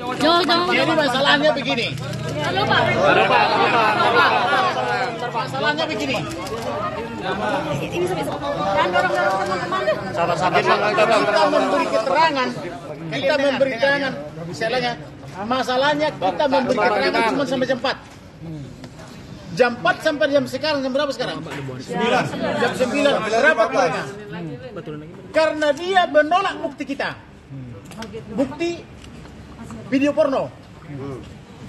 Jadi masalahnya begini. Masalahnya begini. Kita memberi keterangan. Misalnya, masalahnya kita memberi keterangan cuma sampai jam 4. Jam 4 sampai jam sekarang, jam berapa sekarang? 9. Jam 9, berapa mereka? Karena dia menolak bukti kita. Bukti video porno.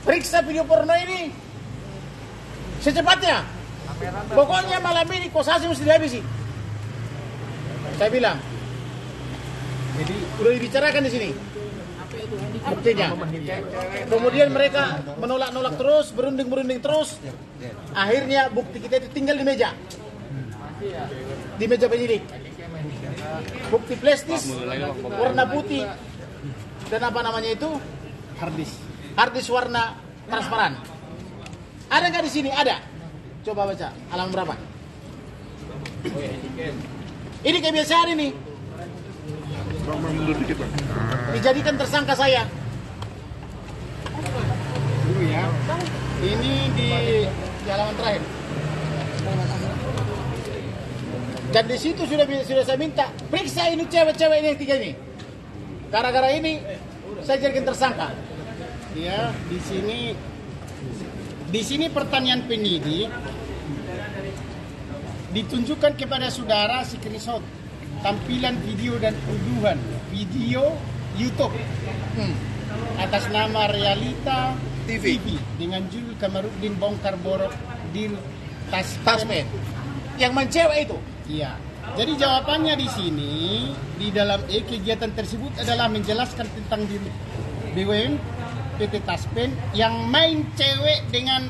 Periksa video porno ini secepatnya. Pokoknya malam ini kosasi mesti dihabisi. Saya bilang. Jadi udah dibicarakan di sini. Buktinya. Kemudian mereka menolak-nolak terus, berunding terus. Akhirnya bukti kita itu tinggal di meja. Di meja penyidik. Bukti flash disk warna putih dan apa namanya itu? Hard disk warna transparan. Ada nggak di sini? Ada. Coba baca halaman berapa? Ini kebiasaan ini. Dijadikan tersangka saya. Dulu ya. Ini di halaman terakhir. Dan di situ sudah saya minta periksa ini cewek-cewek ini yang 3 ini. Gara-gara ini saya jadikan tersangka. Ya, di sini pertanyaan penyidik ditunjukkan kepada saudara screenshot tampilan video dan tuduhan video YouTube atas nama Realita TV dengan judul Kamarudin bongkar borok di Taspen yang mencewek itu. Iya. Jadi jawabannya di sini di dalam kegiatan tersebut adalah menjelaskan tentang diri BWN PT Taspen yang main cewek dengan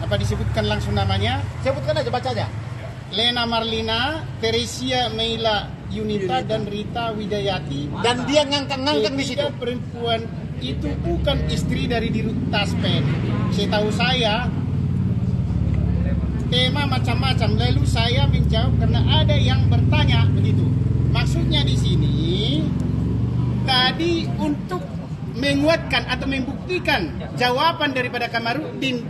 apa disebutkan langsung namanya? Sebutkan aja, baca aja. Lena Marlina, Teresia Meila Yunita dan Rita Widayati. Dan dia ngangkang di situ. Perempuan itu bukan istri dari Dirut Taspen. Setahu saya tema macam-macam. Lalu saya menjawab karena ada yang bertanya begitu. Maksudnya di sini tadi untuk menguatkan atau membuktikan jawaban daripada Kamarudin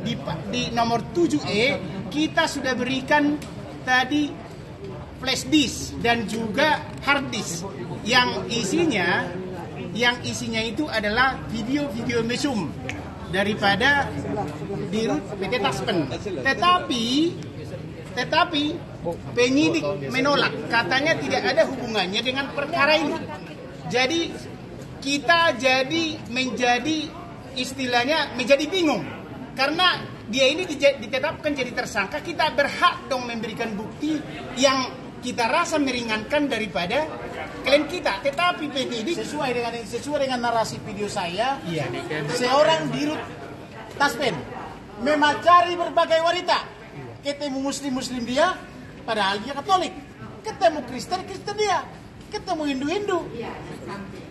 di nomor 7E kita sudah berikan tadi flash disk dan juga hard disk yang isinya itu adalah video-video mesum daripada Dirut PT Taspen. Tetapi penyidik menolak, katanya tidak ada hubungannya dengan perkara ini. Jadi kita menjadi istilahnya menjadi bingung karena dia ini ditetapkan jadi tersangka, kita berhak dong memberikan bukti yang kita rasa meringankan daripada klaim kita. Tetapi penyidik sesuai dengan narasi video saya, seorang Dirut Taspen memacari berbagai wanita, ketemu muslim dia, padahal dia Katolik, ketemu Kristen dia, ketemu Hindu,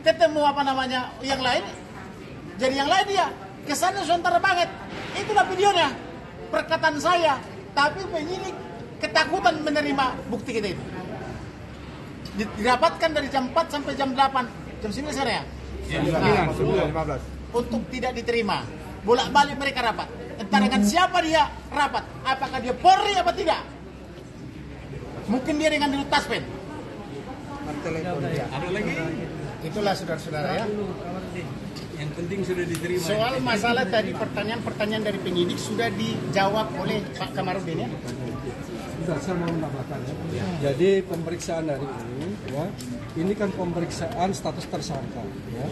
ketemu apa namanya yang lain, jadi yang lain dia kesannya sementara banget. Itulah videonya, perkataan saya. Tapi penyidik ketakutan menerima bukti kita itu. Didapatkan dari jam 4 sampai jam 8, jam 9 sekarang ya? Nah, 15. Untuk tidak diterima. Bolak-balik mereka rapat. Entah dengan siapa dia rapat. Apakah dia Polri apa tidak? Mungkin dia dengan Dirut Taspen. Ada lagi? itulah saudara-saudara ya. Yang penting sudah diterima. Soal masalah tadi pertanyaan dari penyidik sudah dijawab oleh Pak Kamarudin ya. Sudah, saya mau menambahkan ya. Jadi pemeriksaan hari ini kan pemeriksaan status tersangka ya.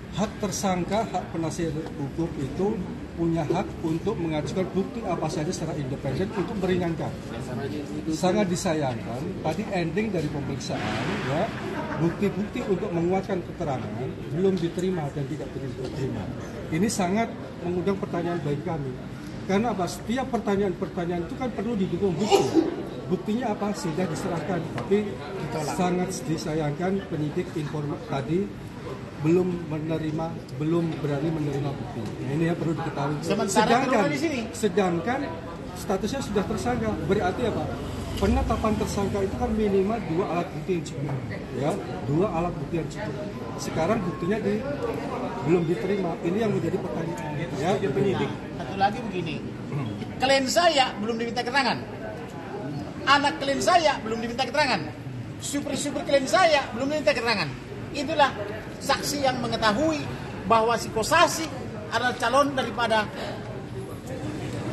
Hak tersangka, hak penasihat hukum itu punya hak untuk mengajukan bukti apa saja secara independen untuk meringankan. Sangat disayangkan tadi ending dari pemeriksaan ya, bukti-bukti untuk menguatkan keterangan belum diterima dan tidak diterima. Ini sangat mengundang pertanyaan bagi kami. Karena apa? Setiap pertanyaan-pertanyaan itu kan perlu didukung bukti. Buktinya apa? Sudah diserahkan, tapi sangat disayangkan penyidik tadi belum berani menerima bukti. Nah, ini yang perlu diketahui. Sedangkan statusnya sudah tersangka, berarti apa? penetapan tersangka itu kan minimal 2 alat bukti yang cukup, ya, 2 alat bukti yang cukup. Sekarang buktinya belum diterima, ini yang menjadi pertanyaan. Ya, penyidik. Satu lagi begini, klien saya belum diminta keterangan, anak klien saya belum diminta keterangan, super klien saya belum diminta keterangan. Itulah saksi yang mengetahui bahwa si Kosasi adalah calon daripada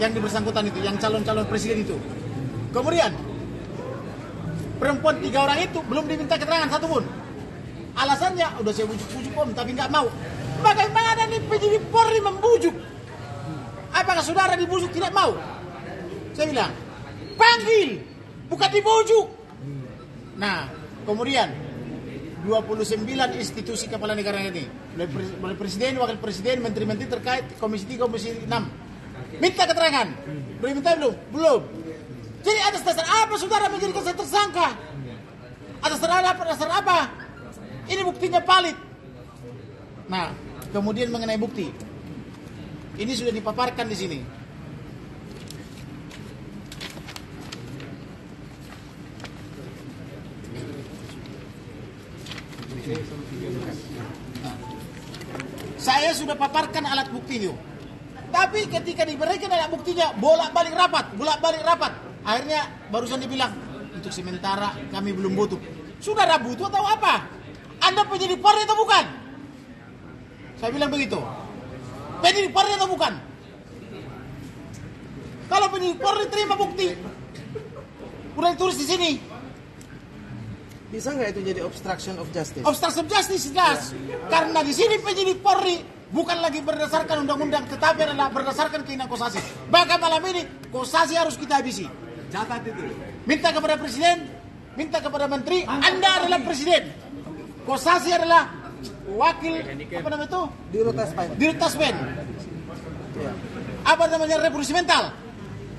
yang bersangkutan itu, yang calon-calon presiden itu. Kemudian perempuan 3 orang itu belum diminta keterangan satupun. Alasannya udah saya bujuk-bujuk om tapi nggak mau. Bagaimana nih penyidik Polri membujuk? Apakah saudara dibujuk tidak mau? Saya bilang panggil, bukan dibujuk. Nah, kemudian 29 institusi kepala negara ini, mulai presiden, wakil presiden, menteri-menteri terkait, komisi 3, komisi 6, minta keterangan. Belum minta belum. Jadi atas dasar apa saudara menjadikan saya tersangka? Atas dasar apa? Ini buktinya valid. Nah, kemudian mengenai bukti, ini sudah dipaparkan di sini. Saya sudah paparkan alat bukti itu. Tapi ketika diberikan alat buktinya, bolak-balik rapat. Akhirnya barusan dibilang, untuk sementara kami belum butuh. Saudara butuh atau apa? Anda penyidik Polri atau bukan? Saya bilang begitu. Penyidik Polri atau bukan? Kalau penyidik Polri terima bukti, udah ditulis di sini. Bisa nggak itu jadi obstruction of justice? Obstruction of justice jelas. Karena di sini penyidik Polri bukan lagi berdasarkan undang-undang, tetapi adalah berdasarkan keinginan Kosasi. Maka malam ini Kosasi harus kita habisi. Catat itu. Minta kepada presiden, minta kepada menteri, Anda adalah presiden. Kosasi adalah wakil apa namanya itu? Dirut Taspen. Ya. Apa namanya revolusi mental?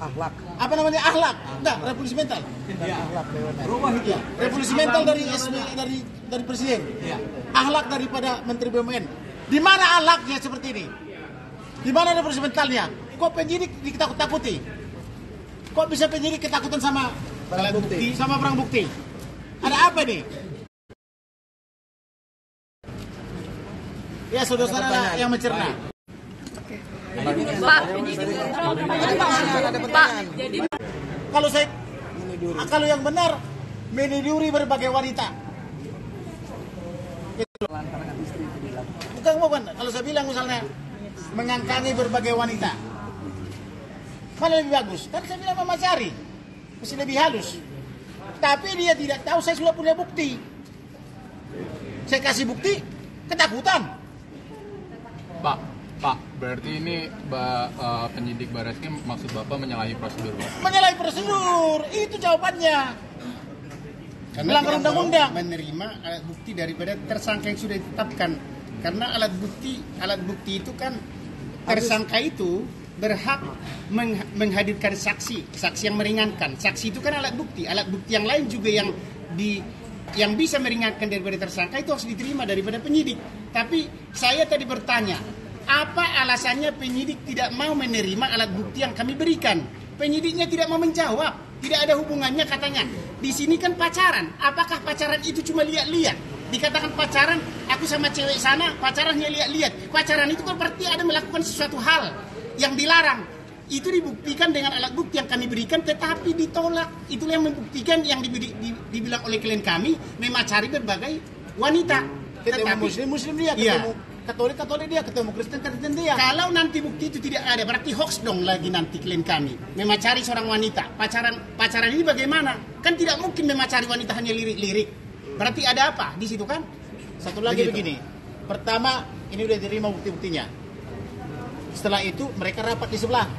Akhlak. Apa namanya akhlak? Enggak, revolusi mental. Akhlak BUMN. Rubah itu. Ya, revolusi mental dari dari presiden. Ya. Akhlak daripada menteri BUMN. Di mana akhlaknya seperti ini? Di mana revolusi mentalnya? Kok penyidik ditakut-takuti? Kok bisa penyidik ketakutan sama Barang bukti. Sama barang bukti? Ada apa nih? Ya saudara-saudara yang mencerna. Pak, jadi Kalau yang benar meniduri berbagai wanita. Bukan. Kalau saya bilang misalnya mengangkangi berbagai wanita, mana lebih bagus? Kan saya bilang Mama Cari mesti lebih halus. Tapi dia tidak tahu saya sudah punya bukti. Saya kasih bukti, ketakutan. Pak, berarti ini penyidik Barreskrim maksud Bapak menyalahi prosedur, Pak? Menyalahi prosedur, itu jawabannya. Karena Melanggar tidak mau undang-undang. menerima alat bukti daripada tersangka yang sudah ditetapkan. Karena alat bukti itu kan tersangka itu berhak menghadirkan saksi yang meringankan. Saksi itu kan alat bukti yang lain juga yang bisa meringankan daripada tersangka itu harus diterima daripada penyidik. Tapi saya tadi bertanya, apa alasannya penyidik tidak mau menerima alat bukti yang kami berikan? Penyidiknya tidak mau menjawab. Tidak ada hubungannya katanya. Di sini kan pacaran. Apakah pacaran itu cuma lihat-lihat? Dikatakan pacaran, aku sama cewek sana, pacarannya lihat-lihat. Pacaran itu kan berarti ada melakukan sesuatu hal yang dilarang. Itu dibuktikan dengan alat bukti yang kami berikan, tetapi ditolak. Itulah yang membuktikan yang dibilang oleh klien kami, memacari berbagai wanita. Ketemu muslim dia, ketemu Katolik dia, ketemu Kristen dia. Kalau nanti bukti itu tidak ada, berarti hoax dong lagi nanti klien kami. Memacari seorang wanita. Pacaran ini bagaimana? Kan tidak mungkin memacari wanita hanya lirik-lirik. Berarti ada apa di situ kan? Satu lagi begini. Pertama, ini udah diterima bukti-buktinya. Setelah itu mereka rapat di sebelah.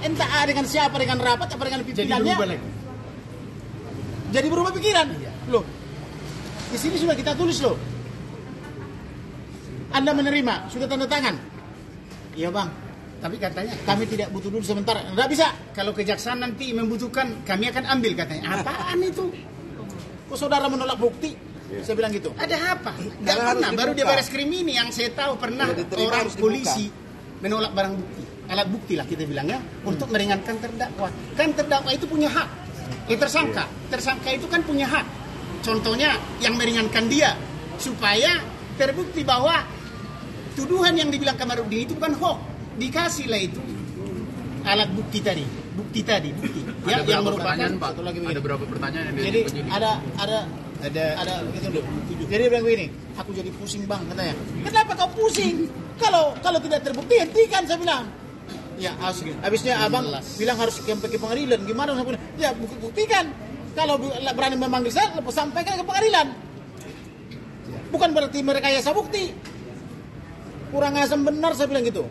Entah dengan siapa, dengan rapat apa dengan pimpinannya. Jadi berubah pikiran. Loh. Di sini sudah kita tulis loh. Anda menerima, sudah tanda tangan. Iya bang, Tapi katanya kami tidak butuh dulu sebentar. Nggak bisa. kalau kejaksaan nanti membutuhkan, kami akan ambil katanya. Apaan itu? Kok saudara menolak bukti? Saya bilang gitu. Ada apa? Nggak pernah. Baru di Barreskrim ini yang saya tahu pernah orang polisi menolak barang bukti. Alat bukti lah kita bilangnya untuk meringankan terdakwa. Kan terdakwa itu punya hak. Tersangka itu kan punya hak. Contohnya yang meringankan dia supaya terbukti bahwa tuduhan yang dibilang Kamarudin itu bukan hoax. Dikasihlah itu alat bukti tadi. Ada yang berapa merupakan pertanyaan, Pak? satu lagi begini. Ada berapa pertanyaan yang Jadi penyidik? ada begitu loh. Jadi dia bilang begini, aku jadi pusing bang katanya. Kenapa kau pusing? Kalau tidak terbukti hentikan saya bilang. Ya habisnya abang bilang harus sampai ke pengadilan. Gimana saya bilang? Ya buktikan. Kalau berani memanggil saya, sampaikan ke pengadilan. Bukan berarti merekayasa bukti. Kurang asam benar saya bilang gitu.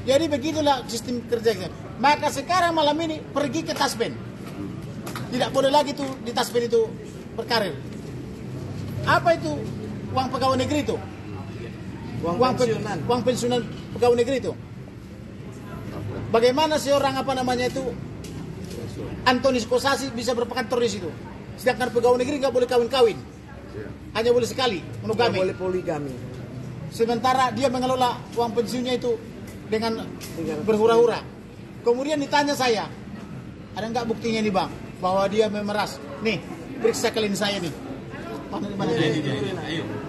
Jadi begitulah sistem kerjanya. Maka sekarang malam ini pergi ke Taspen. Tidak boleh lagi tuh di Taspen itu berkarir. Apa itu uang pegawai negeri itu? Uang pensiunan pegawai negeri itu. Bagaimana seorang itu Antoni Skosasi bisa berkantor di situ? Sedangkan pegawai negeri nggak boleh kawin-kawin, hanya boleh sekali monogami. Nggak boleh poligami. Sementara dia mengelola uang pensiunnya itu dengan berhura-hura. Kemudian ditanya saya, ada nggak buktinya nih bang bahwa dia memeras? Nih, periksa klien saya nih.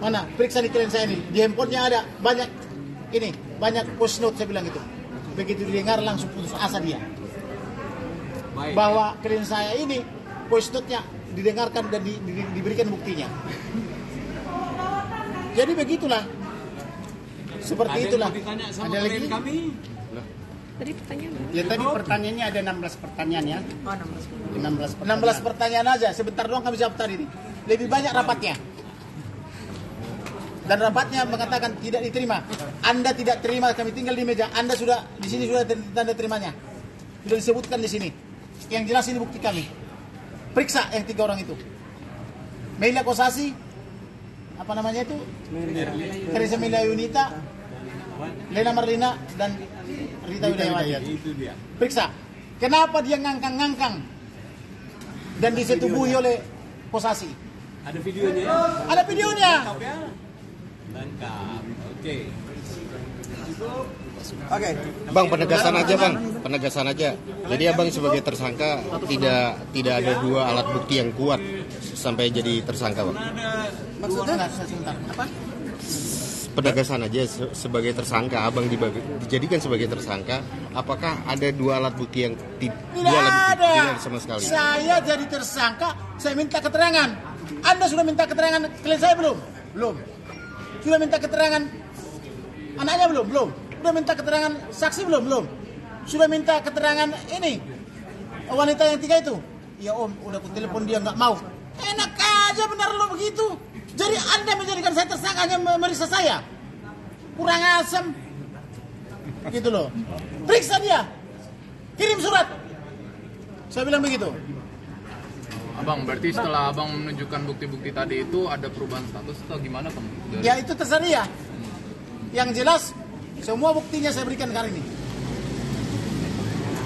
Mana? Periksa di klien saya nih. Di handphonenya ada banyak post note saya bilang gitu. Begitu didengar langsung putus asa dia. Bahwa klien saya ini post note-nya didengarkan dan diberikan buktinya. Jadi begitulah. Seperti itulah. Ada lagi kami? Tadi pertanyaan. Ya tadi pertanyaannya ada 16 pertanyaan ya. 16 pertanyaan aja. Sebentar doang kami jawab tadi. Lebih banyak rapatnya. Dan rapatnya mengatakan tidak diterima. Anda tidak terima, kami tinggal di meja. Anda sudah di sini sudah tanda terimanya. Sudah disebutkan di sini. Yang jelas ini bukti kami. Periksa yang 3 orang itu. Meila Kosasi, apa namanya itu? Teresa Melia Yunita, Lena Marlina dan Rita Widayawati. Periksa. Kenapa dia ngangkang-ngangkang dan disetubuhi oleh Kosasi? Ada videonya? Ada videonya. Lengkap. Oke. Oke. Bang, penegasan aja. Jadi abang sebagai tersangka tidak ada 2 alat bukti yang kuat sampai jadi tersangka, bang. Maksudnya sebentar. Apa? Penegasan aja sebagai tersangka, abang dijadikan sebagai tersangka. Apakah ada 2 alat bukti yang Tidak ada sama sekali? Saya jadi tersangka, saya minta keterangan. Anda sudah minta keterangan klien saya belum? Belum. Sudah minta keterangan anaknya belum? Belum. Sudah minta keterangan saksi belum? Belum. Sudah minta keterangan ini wanita yang 3 itu? Ya om, udah aku telepon dia nggak mau. Enak aja benar lo begitu. Jadi Anda menjadikan saya tersangka hanya memeriksa saya. Kurang asam. Gitu loh. Periksa dia. Kirim surat. Saya bilang begitu. Abang, berarti setelah abang menunjukkan bukti-bukti tadi itu ada perubahan status atau gimana, Bang? Ya itu terserah dia. Yang jelas semua buktinya saya berikan hari ini.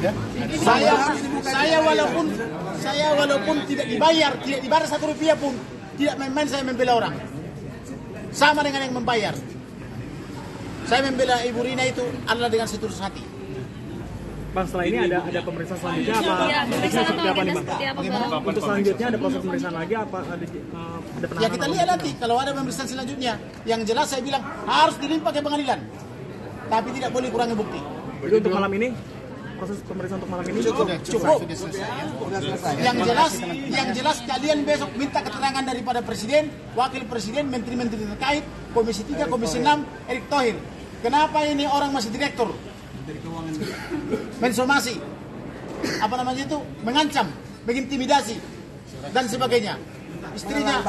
Ya. Saya walaupun tidak dibayar 1 rupiah pun, tidak main-main saya membela orang. Sama dengan yang membayar. Saya membela Ibu Rina itu adalah dengan setulus hati. Bang, setelah ini ada pemeriksaan selanjutnya apa? Iya, pemeriksaan Seperti apa nih, Bang? seperti apa, Bang? Untuk selanjutnya ada proses pemeriksaan lagi apa ada penanganan? Ya kita lihat nanti kalau ada pemeriksaan selanjutnya. Yang jelas saya bilang harus dilimpah ke pengadilan. Tapi tidak boleh kurangi bukti. Jadi untuk malam ini proses pemeriksaan untuk malam ini Cukup. Yang jelas kalian besok minta keterangan daripada presiden, wakil presiden, menteri-menteri terkait, komisi 3, komisi 6, Erick Thohir. Kenapa ini orang masih direktur? Mensomasi. Apa namanya itu? Mengancam, mengintimidasi dan sebagainya. Istrinya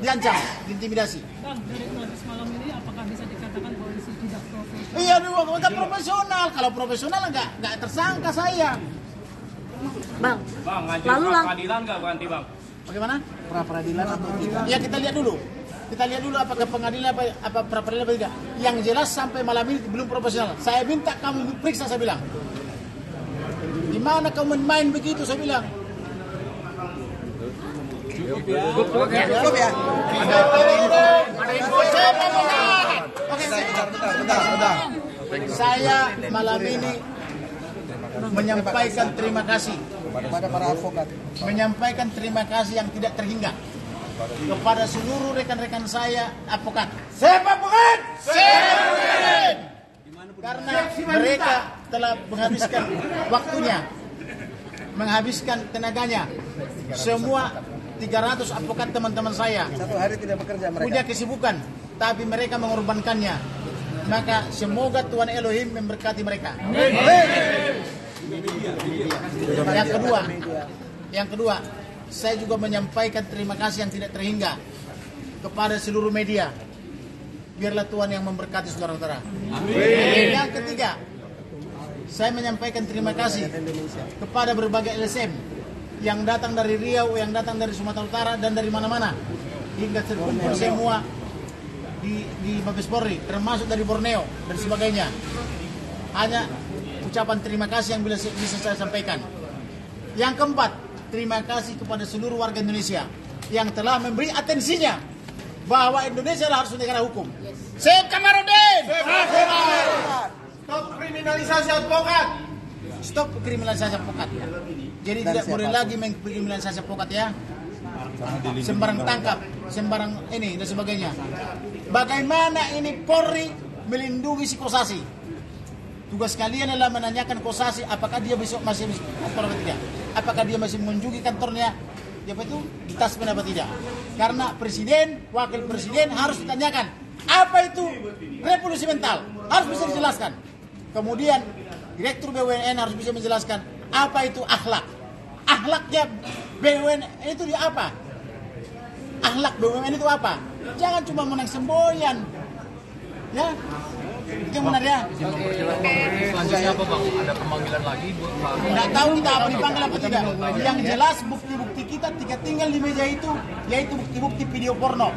diancam, diintimidasi. Bang, dari notis malam ini apakah bisa dikatakan polisi tidak profesional? Iya, enggak profesional. Kalau profesional enggak tersangka saya. Bang, Lalu pengadilan nggak berhenti, Bang? Bagaimana? Pra peradilan atau tidak? Ya kita lihat dulu. Kita lihat dulu apakah pengadilan apa pra peradilan apa tidak. Yang jelas sampai malam ini belum profesional. Saya minta kamu periksa, saya bilang. Di mana kamu main begitu, saya bilang. Cukup ya. Ada info saya menahan. Oke, saya malam ini menyampaikan terima kasih Kepada para advokat. menyampaikan terima kasih yang tidak terhingga kepada seluruh rekan-rekan saya advokat. Siapapun! Karena mereka telah menghabiskan waktunya, menghabiskan tenaganya. Semua 300 advokat teman-teman saya Satu hari tidak bekerja mereka. punya kesibukan, tapi mereka mengorbankannya. Maka semoga Tuhan Elohim memberkati mereka. Yang kedua, saya juga menyampaikan terima kasih yang tidak terhingga kepada seluruh media. Biarlah Tuhan yang memberkati saudara-saudara. Yang ketiga, saya menyampaikan terima kasih kepada berbagai LSM yang datang dari Riau, yang datang dari Sumatera Utara dan dari mana-mana hingga terkumpul semua di Mabes Polri, termasuk dari Borneo dan sebagainya. Hanya ucapan terima kasih yang bisa saya sampaikan. Yang keempat, terima kasih kepada seluruh warga Indonesia yang telah memberi atensinya bahwa Indonesia harus negara hukum. Sep Kamarudin! Stop kriminalisasi advokat! Stop kriminalisasi advokat. Jadi tidak boleh lagi mengkriminalisasi advokat ya. Sembarang tangkap, sembarang ini dan sebagainya. Bagaimana ini Polri melindungi si Kosasi? Tugas kalian adalah menanyakan Kosasi apakah dia besok masih kantor atau tidak. Apakah dia masih mengunjungi kantornya di Taspen apa tidak. Karena presiden, wakil presiden harus ditanyakan apa itu revolusi mental, harus bisa dijelaskan. Kemudian direktur BUMN harus bisa menjelaskan apa itu akhlak. Akhlaknya BUMN itu di apa? Akhlak BUMN itu apa? Jangan cuma menang semboyan. Ya. Itu yang benar ya. Selanjutnya apa Bang? Ada pemanggilan lagi buat Pak? Tidak tahu kita apa dipanggil apa tidak. Yang jelas bukti-bukti kita tinggal di meja itu, yaitu bukti-bukti video porno.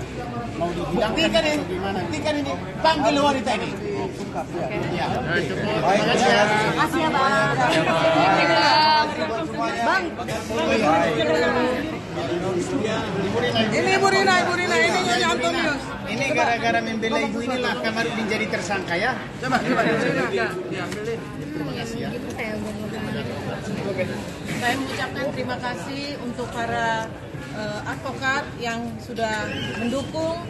Buktikan ini, panggil wanita ini. Ya. Terima kasih ya Bang. Bang. Ini Ibu Rina, ini Nyonya Antonius. Ini gara-gara membela ibu inilah Kamarudin jadi tersangka ya. Coba Saya mengucapkan terima kasih untuk para advokat yang sudah mendukung,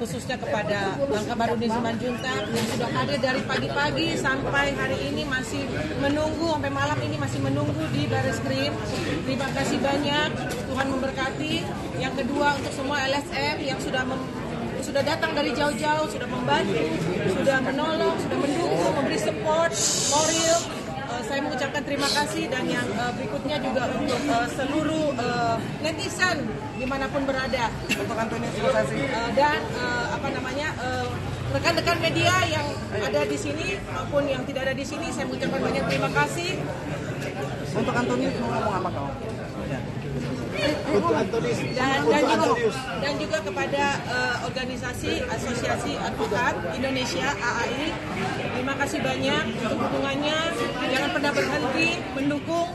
khususnya kepada Bang Kamarudin Simanjuntak yang sudah hadir dari pagi-pagi sampai hari ini masih menunggu, sampai malam ini masih menunggu di Barreskrim. Terima kasih banyak, Tuhan memberkati. Yang kedua untuk semua LSM yang sudah datang dari jauh-jauh, sudah membantu, sudah menolong, sudah mendukung, memberi support moral. Saya mengucapkan terima kasih, dan yang berikutnya juga untuk seluruh netizen dimanapun berada, dan rekan-rekan media yang ada di sini maupun yang tidak ada di sini, saya mengucapkan banyak terima kasih. Untuk Antonius mau ngomong apa kau? Dan juga kepada organisasi Asosiasi Advokat Indonesia AAI, terima kasih banyak untuk dukungannya. Jangan pernah berhenti mendukung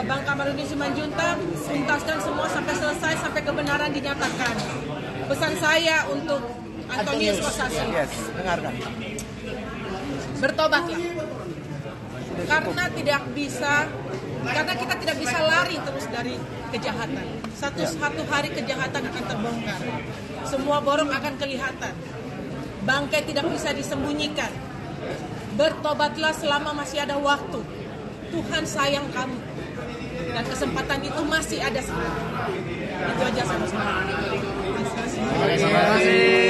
Bang Kamarudin Simanjuntak, tuntaskan semua sampai selesai, sampai kebenaran dinyatakan. Pesan saya untuk Antonius Kosasi, Dengarkan. bertobatlah. Karena kita tidak bisa lari terus dari kejahatan. Satu hari kejahatan akan terbongkar. Semua borong akan kelihatan. Bangkai tidak bisa disembunyikan. Bertobatlah selama masih ada waktu. Tuhan sayang kamu. Dan kesempatan itu masih ada sekarang. Itu aja sama-sama. Terima kasih.